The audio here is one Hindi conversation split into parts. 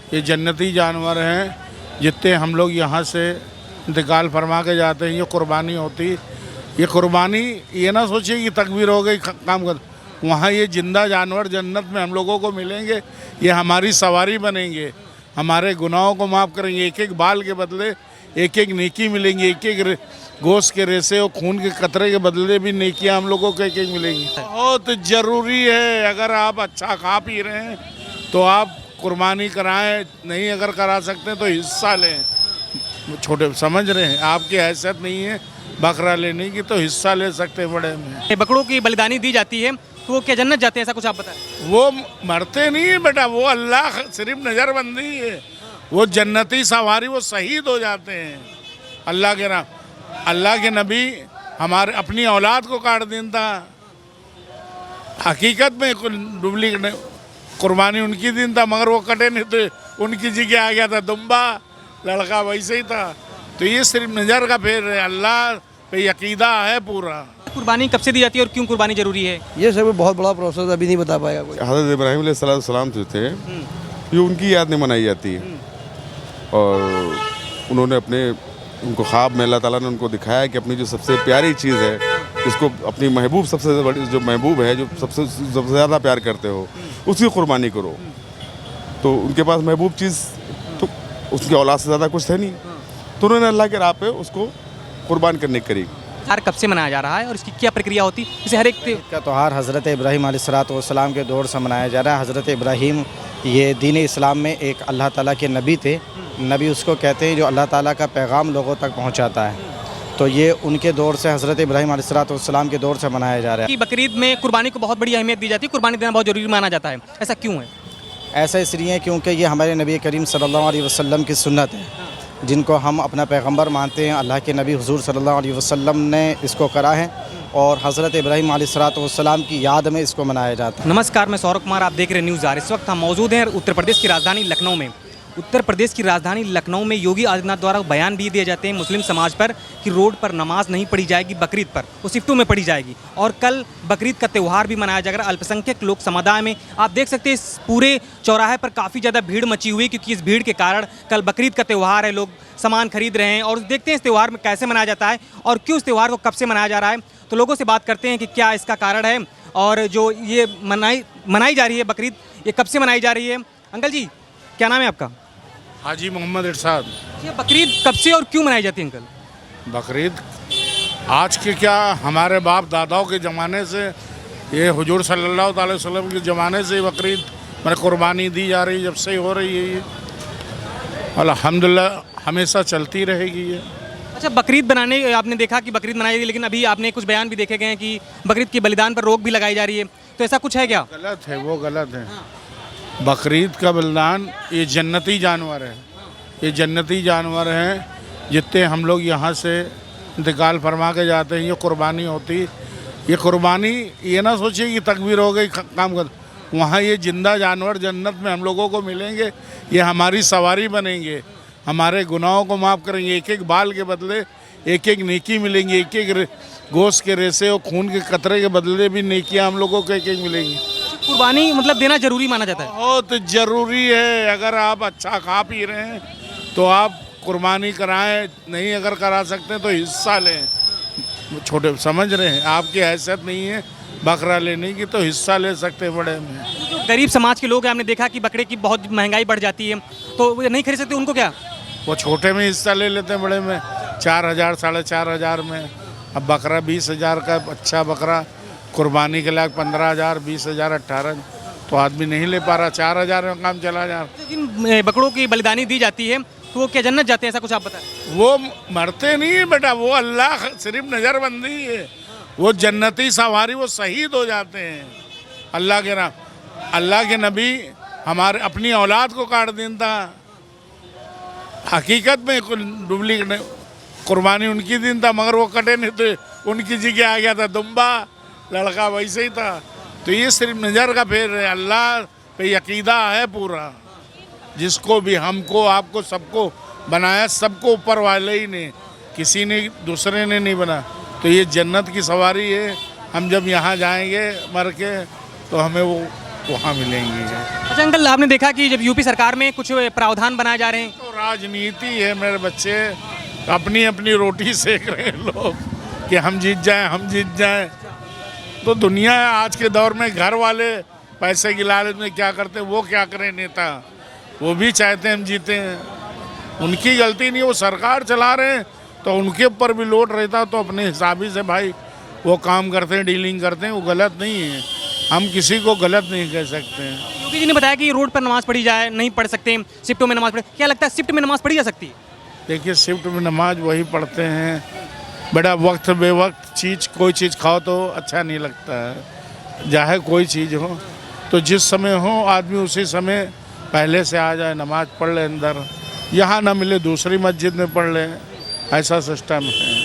ये जन्नती जानवर हैं। जितने हम लोग यहाँ से इंतकाल फरमा के जाते हैं, ये कुर्बानी होती। ये कुर्बानी ये ना सोचिए कि तकबीर हो गई काम कर, वहाँ ये जिंदा जानवर जन्नत में हम लोगों को मिलेंगे। ये हमारी सवारी बनेंगे, हमारे गुनाहों को माफ़ करेंगे। एक एक बाल के बदले एक एक नेकी मिलेंगी, एक एक गोश्त के रेसे और खून के कतरे के बदले भी नेकियां हम लोगों को एक एक मिलेंगी। बहुत ज़रूरी है, अगर आप अच्छा खा पी रहे हैं तो आप कुर्बानी कराएं, नहीं अगर करा सकते तो हिस्सा लें। छोटे समझ रहे हैं, आपकी हैसियत नहीं है बकरा लेने की तो हिस्सा ले सकते हैं बड़े में। बकरों की बलिदानी दी जाती है तो वो क्या जन्नत जाते हैं, ऐसा कुछ आप बताएं? वो मरते नहीं है बेटा, वो अल्लाह सिर्फ नज़रबंदी है। वो जन्नती सवारी, वो शहीद हो जाते हैं अल्लाह के नाम। अल्लाह के नबी हमारे अपनी औलाद को काट देता, हकीकत में डुप्लीकेट कुर्बानी उनकी दिन था, मगर वो कटे नहीं तो उनकी जगह आ गया था दुम्बा, लड़का वैसे ही था। तो ये सिर्फ नज़र का फेर है, अल्लाह पे यकीदा है पूरा। कुर्बानी कब से दी जाती है और क्यों कुर्बानी जरूरी है? ये सब बहुत बड़ा प्रोसेस, अभी नहीं बता पाएगा कोई। हज़रत इब्राहीम अलैहिस्सलाम जो थे, ये उनकी याद में मनाई जाती है। और उन्होंने उनको ख्वाब में अल्लाह ताला ने उनको दिखाया कि अपनी जो सबसे प्यारी चीज़ है, जिसको अपनी महबूब सबसे बड़ी जो महबूब है, जो सबसे ज़्यादा प्यार करते हो, उसकी कुर्बानी करो। तो उनके पास महबूब चीज़ तो उसकी औलाद से ज़्यादा कुछ है नहीं, तो उन्होंने अल्लाह के राह पे उसको कुर्बान करने की करी। हर कब से मनाया जा रहा है और इसकी क्या प्रक्रिया होती है? इसे हर एक का त्यौहार हज़रत इब्राहीम अलैहिस्सलाम के दौर से मनाया जा रहा है। हज़रत इब्राहीम ये दीन इस्लाम में एक अल्लाह ताला के नबी थे। नबी उसको कहते हैं जो अल्लाह ताला का पैगाम लोगों तक पहुंचाता है। तो ये उनके दौर से, हज़रत इब्राहीम अलैहिस्सलाम के दौर से मनाया जा रहा है। कि बकरीद में कुर्बानी को बहुत बड़ी अहमियत दी जाती है, कुर्बानी देना बहुत जरूरी माना जाता है, ऐसा क्यों है? ऐसा इसलिए है क्योंकि ये हमारे नबी करीम सल्लल्लाहु अलैहि वसल्लम की सुन्नत है, जिनको हम अपना पैगंबर मानते हैं। अल्लाह के नबी हुज़ूर सल्लल्लाहु अलैहि वसल्लम ने इसको करा है और हज़रत इब्राहीम अलैहिस्सलाम की याद में इसको मनाया जाता है। नमस्कार, मैं सौरभ कुमार, आप देख रहे हैं न्यूज़ आर। इस वक्त हम मौजूद हैं उत्तर प्रदेश की राजधानी लखनऊ में। उत्तर प्रदेश की राजधानी लखनऊ में योगी आदित्यनाथ द्वारा बयान भी दिए जाते हैं मुस्लिम समाज पर कि रोड पर नमाज नहीं पढ़ी जाएगी बकरीद पर, वो शिफ्टों में पढ़ी जाएगी। और कल बकरीद का त्यौहार भी मनाया जाएगा। अल्पसंख्यक लोग समुदाय में आप देख सकते हैं इस पूरे चौराहे पर काफ़ी ज़्यादा भीड़ मची हुई, क्योंकि इस भीड़ के कारण कल बकरीद का त्यौहार है, लोग सामान खरीद रहे हैं। और देखते हैं इस त्यौहार में कैसे मनाया जाता है और क्यों इस त्यौहार को कब से मनाया जा रहा है। तो लोगों से बात करते हैं कि क्या इसका कारण है और जो ये मनाई जा रही है बकरीद, ये कब से मनाई जा रही है। अंकल जी, क्या नाम है आपका? हाजी मोहम्मद इरशाद। ये बकरीद कब से और क्यों मनाई जाती है अंकल? बकरीद आज के क्या, हमारे बाप दादाओं के ज़माने से, ये हुजूर सल्लल्लाहु अलैहि वसल्लम के ज़माने से बकरीद मैंने कुर्बानी दी जा रही, जब से हो रही है ये, अल्हम्दुलिल्लाह हमेशा चलती रहेगी ये। अच्छा, बकरीद बनाने आपने देखा कि बकरीद मनाई, लेकिन अभी आपने कुछ बयान भी देखे गए हैं कि बकरीद के बलिदान पर रोक भी लगाई जा रही है, तो ऐसा कुछ है क्या? गलत है, वो गलत है। बकरीद का बलिदान, ये जन्नती जानवर है, ये जन्नती जानवर हैं। जितने हम लोग यहाँ से इंतकाल फरमा के जाते हैं, ये कुर्बानी होती। ये कुर्बानी ये ना सोचिए कि तकबीर हो गई काम कर, वहाँ ये जिंदा जानवर जन्नत में हम लोगों को मिलेंगे। ये हमारी सवारी बनेंगे, हमारे गुनाहों को माफ़ करेंगे। एक एक बाल के बदले एक एक नेकी मिलेंगी, एक एक गोश्त के रेसे और खून के कतरे के बदले भी नेकियां हम लोगों को एक एक मिलेंगी। कुर्बानी मतलब देना जरूरी माना जाता है? बहुत ज़रूरी है, अगर आप अच्छा खा पी रहे हैं तो आप कुर्बानी कराएं, नहीं अगर करा सकते तो हिस्सा लें। छोटे समझ रहे हैं, आपकी हैसियत नहीं है बकरा लेने की तो हिस्सा ले सकते हैं बड़े में। जो गरीब समाज के लोग हैं, हमने देखा कि बकरे की बहुत महंगाई बढ़ जाती है, तो वो नहीं खरीद सकते, उनको क्या? वो छोटे में हिस्सा ले लेते हैं, बड़े में 4,000 4,500 में। अब बकरा 20,000 का अच्छा बकरा कुर्बानी के लायक 15,000 20,000 18, तो आदमी नहीं ले पा रहा। 4,000 में काम चला जा रहा। लेकिन बकरों की बलिदानी दी जाती है तो वो क्या जन्नत जाते हैं, ऐसा कुछ आप बताएं? वो मरते नहीं है बेटा, वो अल्लाह सिर्फ नज़रबंदी है। वो जन्नती सवारी, वो शहीद हो जाते हैं अल्लाह के नाम। अल्लाह के नबी हमारे अपनी औलाद को काट देता, हकीकत में डुप्लीकेट कुर्बानी उनकी दिन था, मगर वो कटे नहीं तो उनकी जगह आ गया था दुम्बा, लड़का वैसे ही था। तो ये सिर्फ नज़र का फेर है, अल्लाह पे यकीदा है पूरा। जिसको भी, हमको आपको सबको बनाया, सबको ऊपर वाले ही ने, किसी ने दूसरे ने नहीं बना। तो ये जन्नत की सवारी है। हम जब यहाँ जाएंगे मर के, तो हमें वो वहाँ मिलेंगी। अच्छा अंकल, आपने देखा कि जब यूपी सरकार में कुछ प्रावधान बनाए जा रहे हैं, तो राजनीति है मेरे बच्चे, अपनी अपनी रोटी सेक रहे हैं लोग कि हम जीत जाएं। तो दुनिया है आज के दौर में, घर वाले पैसे की लालच में क्या करते हैं, वो क्या करें नेता, वो भी चाहते हैं हम जीते हैं। उनकी गलती नहीं, वो सरकार चला रहे हैं तो उनके ऊपर भी लोड रहता, तो अपने हिसाब से भाई वो काम करते हैं, डीलिंग करते हैं, वो गलत नहीं है। हम किसी को गलत नहीं कह सकते हैं। योगी जी ने बताया कि रोड पर नमाज पढ़ी जाए, नहीं पढ़ सकते, शिफ्टों में नमाज पढ़े। क्या लगता है शिफ्ट में नमाज पढ़ी जा सकती है? देखिए, शिफ्ट में नमाज वही पढ़ते हैं, बड़ा वक्त बेवक्त कोई चीज़ खाओ तो अच्छा नहीं लगता है। चाहे कोई चीज़ हो तो जिस समय हो आदमी उसी समय पहले से आ जाए, नमाज पढ़ ले अंदर, यहाँ ना मिले दूसरी मस्जिद में पढ़ ले, ऐसा सिस्टम है।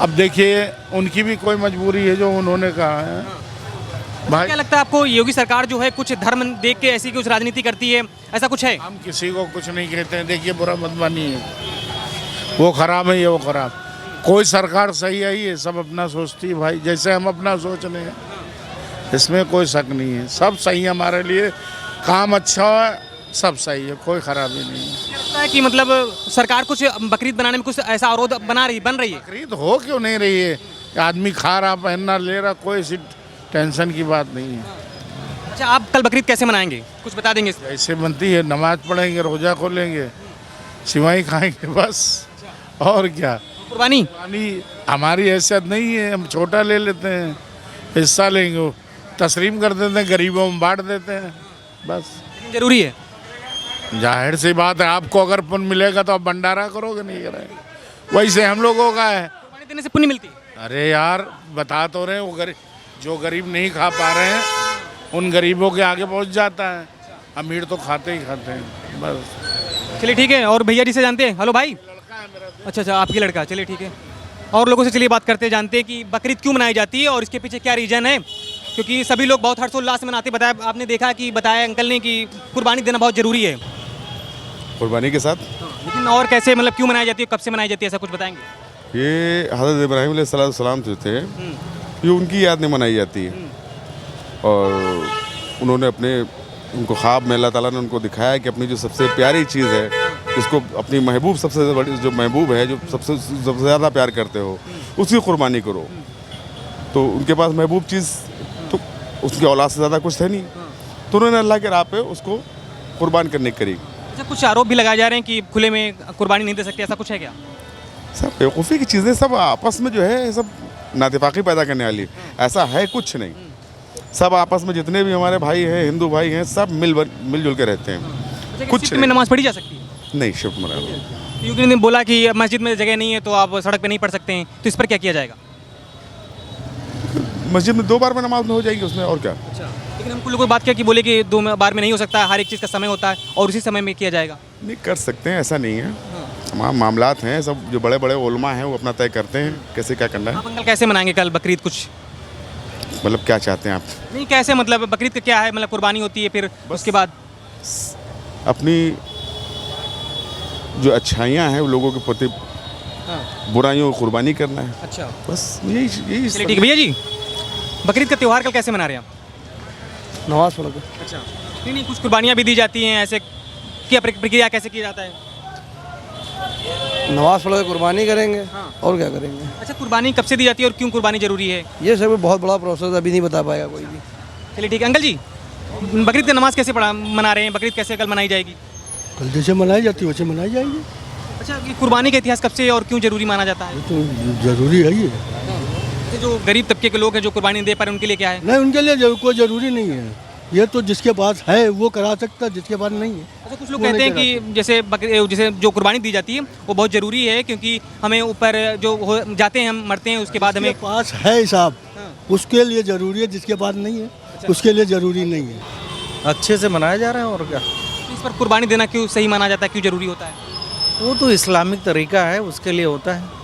अब देखिए, उनकी भी कोई मजबूरी है जो उन्होंने कहा है। भाई क्या लगता है आपको, योगी सरकार जो है कुछ धर्म देख के ऐसी कुछ राजनीति करती है, ऐसा कुछ है? हम किसी को कुछ नहीं कहते हैं। देखिए, बुरा मत मानिए, वो खराब है, ये वो खराब, कोई सरकार सही है, ये सब अपना सोचती है भाई, जैसे हम अपना सोच रहे हैं, इसमें कोई शक नहीं है। सब सही है हमारे लिए, काम अच्छा है, सब सही है, कोई खराबी नहीं है। लगता है कि मतलब सरकार कुछ बकरीद बनाने में कुछ ऐसा अवरोध बन रही है? बकरीद हो क्यों नहीं रही है? आदमी खा रहा, पहनना ले रहा, कोई ऐसी टेंशन की बात नहीं है। अच्छा, आप कल बकरीद कैसे मनाएंगे, कुछ बता देंगे? ऐसे बनती है, नमाज पढ़ेंगे, रोज़ा खोलेंगे, सिवाई खाएंगे, बस और क्या। कुर्बानी हमारी हैसियत नहीं है, हम छोटा ले लेते हैं, हिस्सा लेंगे, तस्लीम कर देते हैं, गरीबों में बांट देते हैं, बस। जरूरी है, जाहिर सी बात है, आपको अगर पुण्य मिलेगा तो आप भंडारा करोगे, नहीं करेंगे। वैसे हम लोगों का है, कुर्बानी देने से पुण्य मिलती है। अरे यार, बता तो रहे हैं, वो जो गरीब नहीं खा पा रहे हैं उन गरीबों के आगे पहुंच जाता है, अमीर तो खाते ही खाते हैं, बस। चलिए ठीक है। और भैया जी से जानते हैं, हेलो भाई। अच्छा, आपकी लड़का, चलिए ठीक है। और लोगों से चलिए बात करते हैं, जानते हैं कि बकरीद क्यों मनाई जाती है और इसके पीछे क्या रीज़न है, क्योंकि सभी लोग बहुत हर्षोल्लास से मनाते। आपने देखा कि बताया अंकल ने कि कुर्बानी देना बहुत ज़रूरी है। कुर्बानी के साथ लेकिन और कैसे, मतलब क्यों मनाई जाती है, कब से मनाई जाती है, ऐसा कुछ बताएंगे? ये हज़रत इब्राहीम अलैहिस्सलाम जो थे, ये उनकी याद में मनाई जाती है। और उन्होंने उनको ख्वाब में अल्लाह ताला ने उनको दिखाया कि अपनी जो सबसे प्यारी चीज़ है, जिसको अपनी महबूब, सबसे बड़ी जो महबूब है, जो सबसे ज़्यादा प्यार करते हो, उसकी कुर्बानी करो। तो उनके पास महबूब चीज़ तो उसकी औलाद से ज़्यादा कुछ है नहीं, तो उन्होंने अल्लाह के राह पे उसको कुर्बान करने की करी। अच्छा, कुछ आरोप भी लगाए जा रहे हैं कि खुले में कुर्बानी नहीं दे सकते, ऐसा कुछ है क्या? सब बेवकूफ़ी की चीज़ें, सब आपस में जो है सब नातिफाकी पैदा करने वाली, ऐसा है कुछ नहीं। सब आपस में जितने भी हमारे भाई हैं, हिंदू भाई हैं, सब मिलजुल के रहते हैं। कुछ शिफ्ट में नमाज पढ़ी जा सकती है? नहीं, शिफ्ट में योगी ने बोला कि मस्जिद में जगह नहीं है तो आप सड़क पे नहीं पढ़ सकते हैं, तो इस पर क्या किया जाएगा? मस्जिद में 2 बार में नमाज में हो जाएगी, उसमें और क्या। अच्छा, लेकिन हमको लोगों बात किया कि बोले कि 2 बार में नहीं हो सकता, हर एक चीज़ का समय होता है और उसी समय में किया जाएगा। नहीं कर सकते हैं, ऐसा नहीं है। तमाम मामलात हैं, सब जो बड़े बड़े उलमा हैं वो अपना तय करते हैं कैसे क्या करना है। आप अंकल कैसे मनाएंगे कल बकरीद, कुछ मतलब क्या चाहते हैं आप? नहीं, कैसे, मतलब बकरीद का क्या है, मतलब कुर्बानी होती है, फिर उसके बाद अपनी जो अच्छाइयाँ हैं वो लोगों के प्रति, बुराइयों को कुर्बानी करना है। अच्छा, बस यही चलिए ठीक है। भैया जी, बकरीद का त्यौहार कल कैसे मना रहे हैं आप? नमाज पढ़ के। अच्छा, नहीं, कुछ कुर्बानियाँ भी दी जाती हैं, ऐसे क्या प्रक्रिया कैसे की जाता है? नमाज पढ़ के कुर्बानी करेंगे, और क्या करेंगे। अच्छा, कुर्बानी कब से दी जाती है और क्यों कुर्बानी जरूरी है? ये सब बहुत बड़ा प्रोसेस, अभी नहीं बता पाएगा कोई भी। चलिए ठीक है। अंकल जी, बकरीद की नमाज कैसे मना रहे हैं, बकरीद कैसे कल मनाई जाएगी? कल जैसे मनाई जाती है वैसे मनाई जाएगी। अच्छा, ये कुर्बानी का इतिहास कब से और क्यों जरूरी माना जाता है? तो जरूरी है ये। जो गरीब तबके के लोग हैं जो कुर्बानी दे पा रहे हैं, उनके लिए क्या है? नहीं, उनके लिए कोई जरूरी नहीं है, ये तो जिसके पास है वो करा सकता है, जिसके पास नहीं है। अच्छा, कुछ लोग कहते हैं कि जैसे जो कुर्बानी दी जाती है वो बहुत ज़रूरी है, क्योंकि हमें ऊपर जो हो जाते हैं, हम मरते हैं, उसके बाद हमें पास है हिसाब, उसके लिए ज़रूरी है, जिसके पास नहीं है उसके लिए ज़रूरी नहीं है। अच्छे से मनाया जा रहा है, और क्या। इस पर कुर्बानी देना क्यों सही माना जाता है, क्यों ज़रूरी होता है? वो तो इस्लामिक तरीका है, उसके लिए होता है।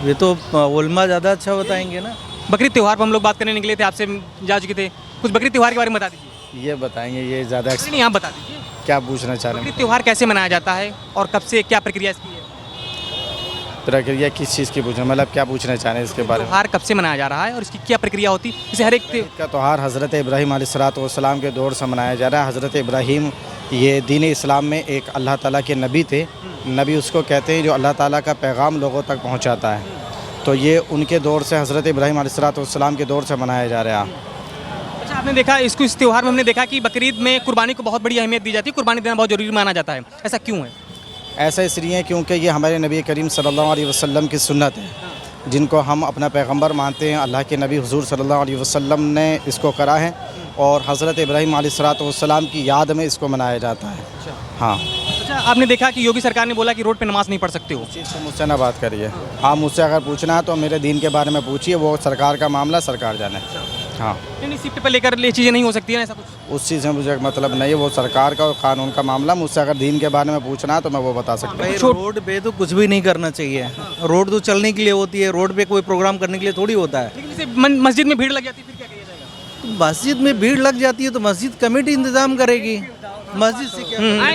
ये तो उलमा ज़्यादा अच्छा बताएंगे ना। बकरीद त्यौहार पर हम लोग बात करने निकले थे, आपसे जा चुके थे, कुछ बकरीद त्यौहार के बारे में बता दीजिए। ये बताएंगे, ये ज़्यादा नहीं, आप बता दीजिए क्या पूछना चाह रहे हैं। बकरीद त्यौहार कैसे मनाया जाता है और कब से, क्या प्रक्रिया इसकी है? प्रक्रिया किस चीज़ की पूछना, मतलब क्या पूछना चाह रहे हैं इसके बारे में? त्योहार कब से मनाया जा रहा है और इसकी क्या प्रक्रिया होती है? जैसे हर एक का त्यौहार हज़रत इब्राहीम अलैहिस्सलाम के दौर से मनाया जा रहा है। हज़रत इब्राहीम ये दीन इस्लाम में एक अल्लाह ताला के नबी थे। नबी उसको कहते हैं जो अल्लाह ताला का पैगाम लोगों तक पहुंचाता है। तो ये उनके दौर से हज़रत इब्राहीम अलैहिस्सलाम के दौर से मनाया जा रहा है। अच्छा, आपने देखा इस त्यौहार में हमने देखा कि बकरीद में कुर्बानी को बहुत बड़ी अहमियत दी जाती है, कुर्बानी देना बहुत जरूरी माना जाता है, ऐसा क्यों है? ऐसा इसलिए क्योंकि ये हमारे नबी करीम सल्लल्लाहु अलैहि वसल्लम की सुन्नत है, जिनको हम अपना पैगंबर मानते हैं। अल्लाह के नबी हुजूर सल्लल्लाहु अलैहि वसल्लम ने इसको करा है और हज़रत इब्राहीम अलैहिस्सलाम की याद में इसको मनाया जाता है। हाँ। अच्छा, आपने देखा कि योगी सरकार ने बोला कि रोड पे नमाज नहीं पढ़ सकते हो। इस चीज़ से मुझसे ना बात करिए। हाँ, मुझसे अगर पूछना है तो मेरे दीन के बारे में पूछिए, वो सरकार का मामला सरकार जाने। हाँ, नहीं, शिफ्ट पे लेकर ये चीज़ें नहीं हो सकती है ऐसा कुछ? उस चीज़ से मुझे मतलब नहीं है, वो सरकार का और कानून का मामला। मुझसे अगर दीन के बारे में पूछना है तो मैं वो बता सकता हूँ। भाई रोड पे तो कुछ भी नहीं करना चाहिए। रोड तो चलने के लिए होती है, रोड पे कोई प्रोग्राम करने के लिए थोड़ी होता है। लेकिन जैसे मस्जिद में भीड़ लग जाती है फिर क्या किया जाएगा? तो मस्जिद में भीड़ लग जाती है तो मस्जिद कमेटी इंतजाम करेगी। मस्जिद से क्या